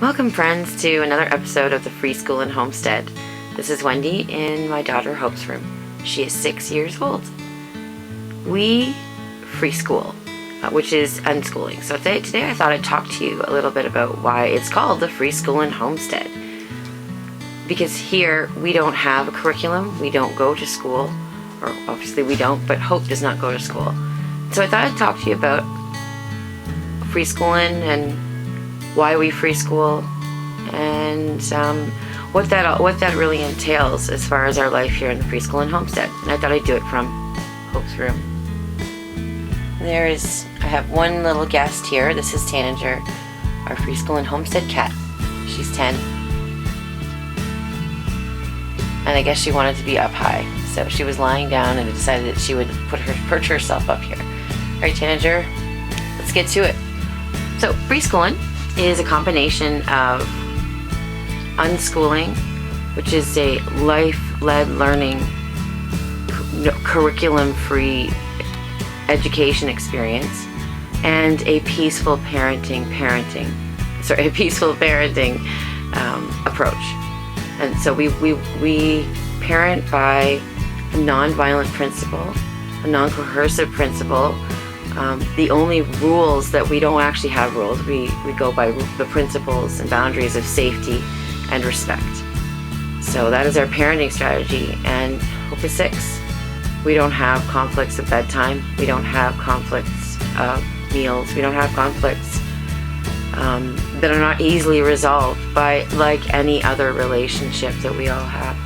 Welcome, friends, to another episode of the Free School and Homestead. This is Wendy in my daughter Hope's room. She is 6 years old. We free school, which is unschooling. So today I thought I'd talk to you a little bit about why it's called the Free School and Homestead. Because here we don't have a curriculum, we don't go to school, or obviously we don't, but Hope does not go to school. So I thought I'd talk to you about free schooling and why we free school, and what that really entails as far as our life here in the Free School and Homestead. And I thought I'd do it from Hope's room. I have one little guest here. This is Tanager, our Free School and Homestead cat. She's 10. And I guess she wanted to be up high. So she was lying down and decided that she would perch herself up here. All right, Tanager, let's get to it. So free schooling is a combination of unschooling, which is a life-led learning, curriculum-free education experience, and a peaceful parenting approach. And so we parent by a non-violent principle, a non-coercive principle. The only rules that we don't actually have rules, we go by the principles and boundaries of safety and respect. So that is our parenting strategy. And Hope is 6. We don't have conflicts of bedtime. We don't have conflicts of meals. We don't have conflicts that are not easily resolved by like any other relationship that we all have.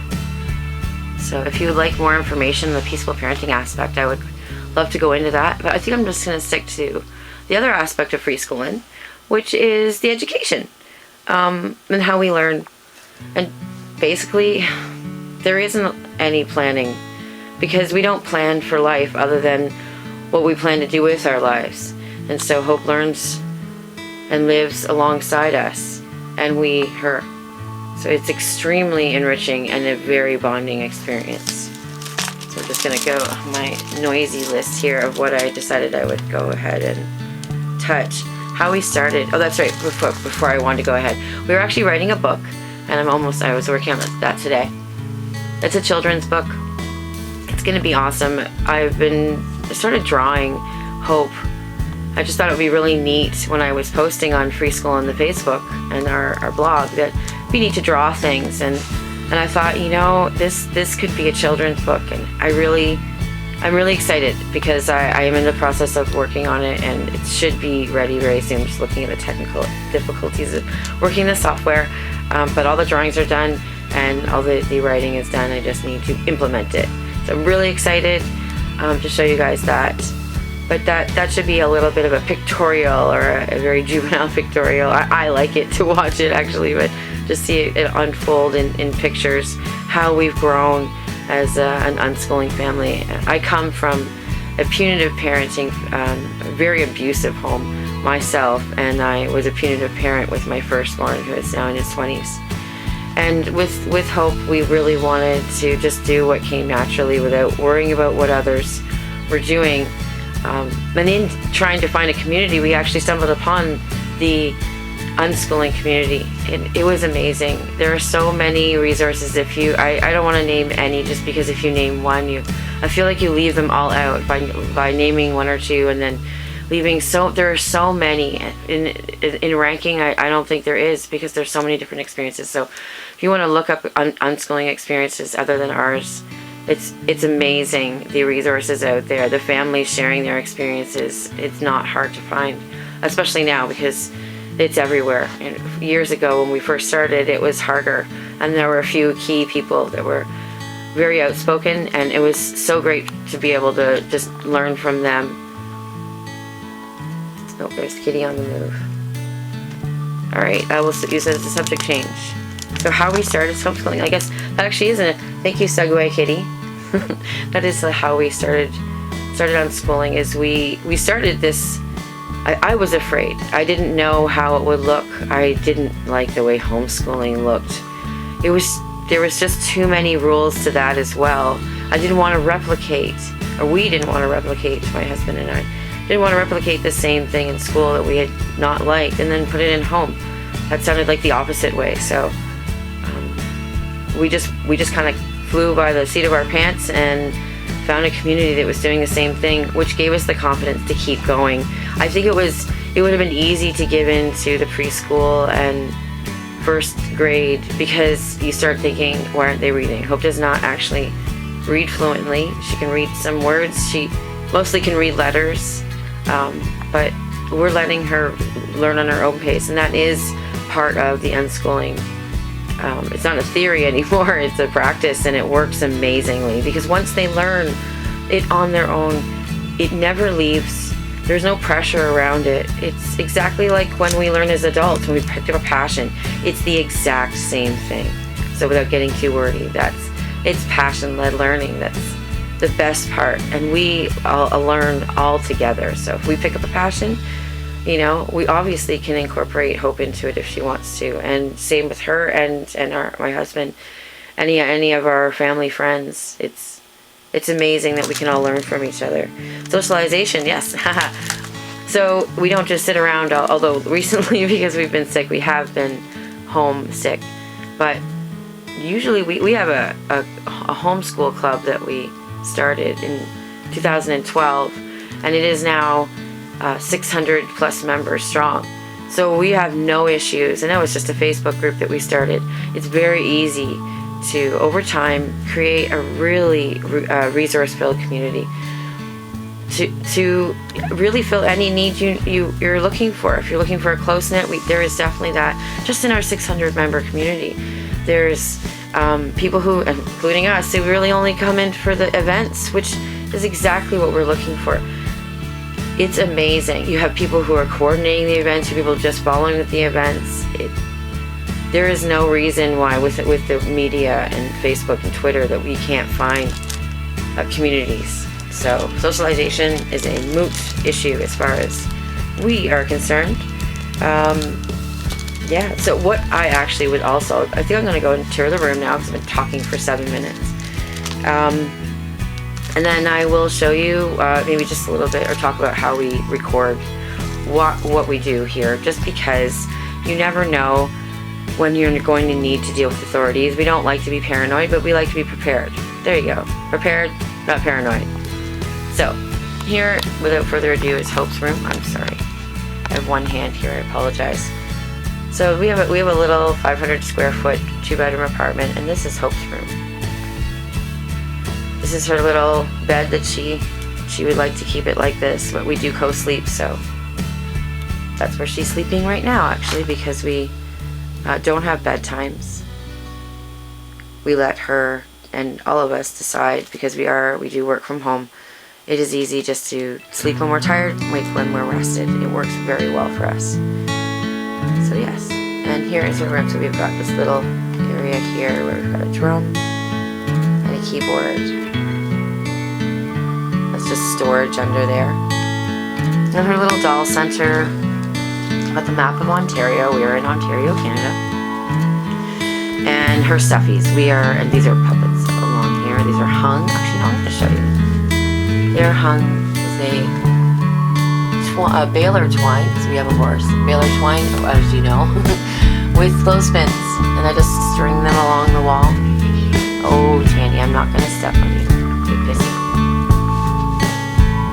So if you would like more information on the peaceful parenting aspect, I would love to go into that, but I think I'm just going to stick to the other aspect of free schooling, which is the education, and how we learn. And basically, there isn't any planning, because we don't plan for life other than what we plan to do with our lives. And so Hope learns and lives alongside us, and we her. So it's extremely enriching and a very bonding experience. So I'm just going to go my noisy list here of what I decided I would go ahead and touch. How we started. Oh, that's right. Before I wanted to go ahead, we were actually writing a book, and I was working on that today. It's a children's book. It's going to be awesome. I started drawing Hope. I just thought it would be really neat when I was posting on Free School on the Facebook and our blog that we need to draw things, and I thought, this could be a children's book, and I'm really excited because I am in the process of working on it, and it should be ready very soon. Just looking at the technical difficulties of working the software, but all the drawings are done and all the writing is done. I just need to implement it. So I'm really excited to show you guys that. But that should be a little bit of a pictorial, or a very juvenile pictorial. I like it to watch it, actually, but just see it unfold in pictures, how we've grown as an unschooling family. I come from a punitive parenting, a very abusive home myself, and I was a punitive parent with my firstborn, who is now in his 20s. And with Hope, we really wanted to just do what came naturally without worrying about what others were doing. And in trying to find a community, we actually stumbled upon the unschooling community. It was amazing. There are so many resources. I don't want to name any, just because if you name one, I feel like you leave them all out by naming one or two, and then leaving there are so many. In ranking, I don't think there is, because there's so many different experiences. So if you want to look up unschooling experiences other than ours, it's amazing, the resources out there, the families sharing their experiences. It's not hard to find, especially now, because it's everywhere. And years ago when we first started, it was harder, and there were a few key people that were very outspoken, and it was so great to be able to just learn from them. Oh, there's Kitty on the move. All right, I will use it as a subject change. So how we started homeschooling, I guess that actually isn't it. Thank you, Segway Kitty. That is how we started unschooling. Is we started this. I was afraid. I didn't know how it would look. I didn't like the way homeschooling looked. There was just too many rules to that as well. I didn't want to replicate, or we didn't want to replicate, my husband and I didn't want to replicate the same thing in school that we had not liked and then put it in home. that sounded like the opposite way. So we just kind of flew by the seat of our pants and found a community that was doing the same thing, which gave us the confidence to keep going. I think it would have been easy to give in to the preschool and first grade, because you start thinking, why aren't they reading? Hope does not actually read fluently. She can read some words. She mostly can read letters, but we're letting her learn on her own pace, and that is part of the unschooling. It's not a theory anymore, it's a practice, and it works amazingly, because once they learn it on their own, it never leaves. There's no pressure around it. It's exactly like when we learn as adults, when we pick up a passion. It's the exact same thing. So without getting too wordy, it's passion-led learning. That's the best part, and we all learn all together. So if we pick up a passion, we obviously can incorporate Hope into it if she wants to, and same with her and my husband, any of our family friends. It's amazing that we can all learn from each other. Socialization, yes. So we don't just sit around, although recently, because we've been sick, we have been homesick. But usually we have a homeschool club that we started in 2012, and it is now 600 plus members strong. So we have no issues, and that was just a Facebook group that we started. It's very easy to, over time, create a really resource-filled community to really fill any need you're looking for. If you're looking for a close-knit, there is definitely that. Just in our 600-member community, there's people who, including us, who really only come in for the events, which is exactly what we're looking for. It's amazing. You have people who are coordinating the events, you have people just following with the events. There is no reason why with the media and Facebook and Twitter that we can't find communities. So socialization is a moot issue as far as we are concerned. Yeah, so what I actually would also, I think I'm going to go and tour the room now because I've been talking for 7 minutes. And then I will show you maybe just a little bit, or talk about how we record what we do here, just because you never know when you're going to need to deal with authorities. We don't like to be paranoid, but we like to be prepared. There you go. Prepared, not paranoid. So here, without further ado, is Hope's room. I'm sorry. I have one hand here. I apologize. So we have a little 500 square foot 2-bedroom apartment, and this is Hope's room. This is her little bed that she would like to keep it like this, but we do co-sleep, so that's where she's sleeping right now, actually, because we don't have bedtimes. We let her and all of us decide, because we do work from home. It is easy just to sleep when we're tired, wake when we're rested. It works very well for us. So yes, and here is her room. So we've got this little area here where we've got a drum and a keyboard. That's just storage under there. And her little doll center. Got the map of Ontario. We are in Ontario, Canada. And her stuffies. And these are puppets along here. These are hung. Actually, no, I have to show you. They're hung with a baler twine, because we have a horse. Baler twine, as you know, with clothespins. And I just string them along the wall. Oh, Tanny, I'm not going to step on you. You're pissing.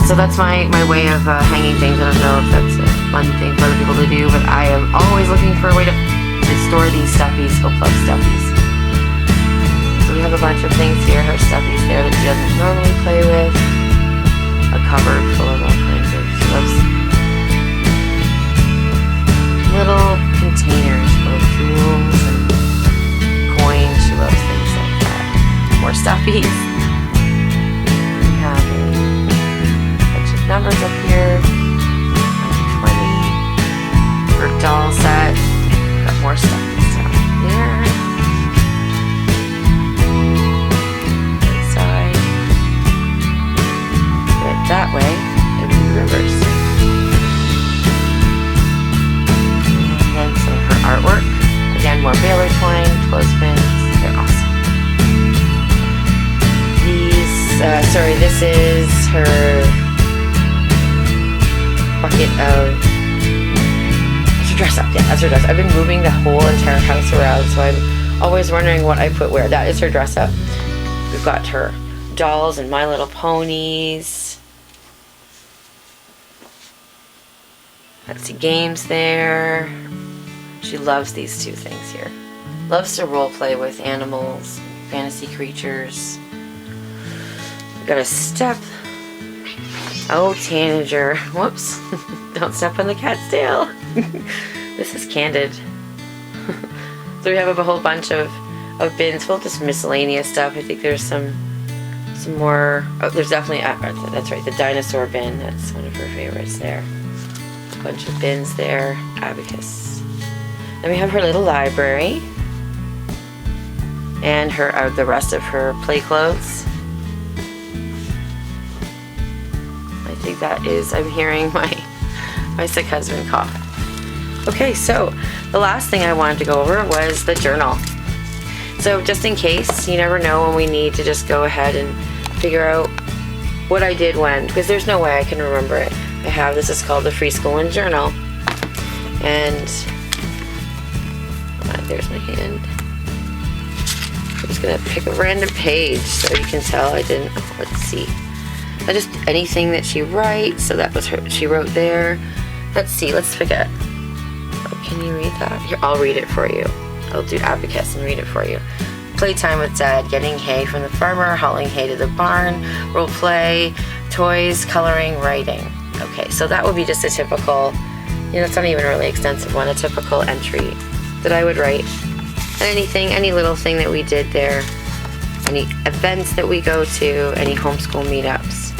So that's my way of hanging things. I don't know if that's a fun thing for other people to do, but I am always looking for a way to store these stuffies, Hope loves stuffies. So we have a bunch of things here, her stuffies there that she doesn't normally play with. A cupboard full of all kinds of, she loves little containers full of jewels and coins. She loves things like that. More stuffies. We have a bunch of numbers up here. 120. Her doll set. Got more stuffies down there. Right side. But that way, it would be reversed. And then some of her artwork. Again, more baler twine, clothespins. They're awesome. This is her bucket of dress up. Yeah, that's her dress up. I've been moving the whole entire house around, so I'm always wondering what I put where. That is her dress up. We've got her dolls and My Little Ponies. Let's see, games there. She loves these two things here. Loves to role play with animals, fantasy creatures. We've got a step. Oh, Tanager. Whoops. Don't step on the cat's tail. This is Candid. So we have a whole bunch of bins full of just miscellaneous stuff. I think there's some more. Oh, there's definitely, that's right, the dinosaur bin. That's one of her favorites there. A bunch of bins there. Abacus. Then we have her little library. And her the rest of her play clothes. I think that is, I'm hearing my sick husband cough. Okay, so the last thing I wanted to go over was the journal. So just in case, you never know when we need to just go ahead and figure out what I did when, because there's no way I can remember it. I have, this is called the Free Schoolin' Journal. And there's my hand. I'm just gonna pick a random page so you can tell I didn't, let's see. Just anything that she writes, so that was her, she wrote there. Let's see, let's pick it. Oh, can you read that? Here, I'll read it for you. I'll do abacus and read it for you. Playtime with Dad, getting hay from the farmer, hauling hay to the barn, role play, toys, coloring, writing. Okay, so that would be just a typical, you know, it's not even a really extensive one, a typical entry that I would write. Anything, any little thing that we did there, any events that we go to, any homeschool meetups.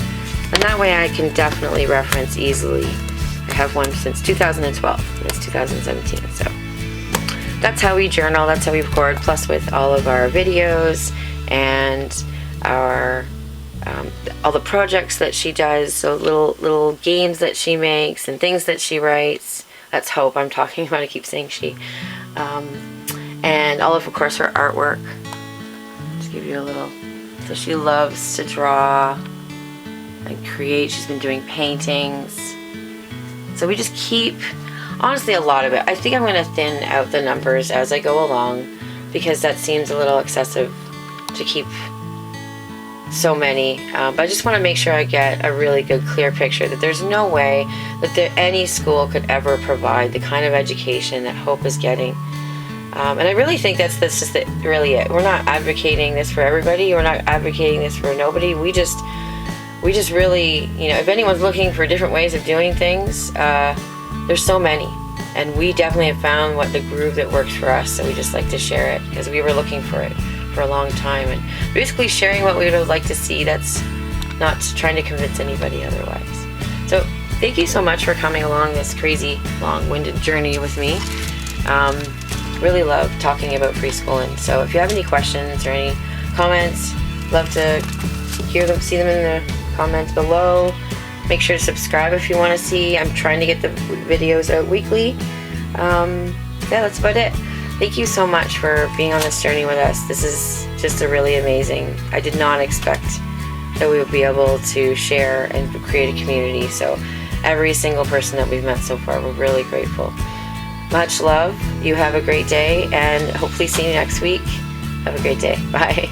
And that way I can definitely reference easily. I have one since 2012, and it's 2017, so. That's how we journal, that's how we record, plus with all of our videos and our all the projects that she does, so little games that she makes and things that she writes. That's Hope I'm talking about, I keep saying she. And all of course, her artwork. Just give you a little. So she loves to draw and create. She's been doing paintings. So we just keep, honestly, a lot of it. I think I'm going to thin out the numbers as I go along, because that seems a little excessive to keep so many. But I just want to make sure I get a really good, clear picture that there's no way that any school could ever provide the kind of education that Hope is getting. And I really think that's just really it. We're not advocating this for everybody. We're not advocating this for nobody. We just really, you know, if anyone's looking for different ways of doing things, there's so many. And we definitely have found what the groove that works for us. So we just like to share it because we were looking for it for a long time. And basically sharing what we would like to see. That's not trying to convince anybody otherwise. So thank you so much for coming along this crazy, long-winded journey with me. Really love talking about free schooling. So if you have any questions or any comments, love to hear them, see them in the comments below. Make sure to subscribe if you want to see. I'm trying to get the videos out weekly. Yeah, that's about it. Thank you so much for being on this journey with us. This is just a really amazing. I did not expect that we would be able to share and create a community. So every single person that we've met so far, we're really grateful. Much love. You have a great day, and hopefully see you next week. Have a great day. Bye.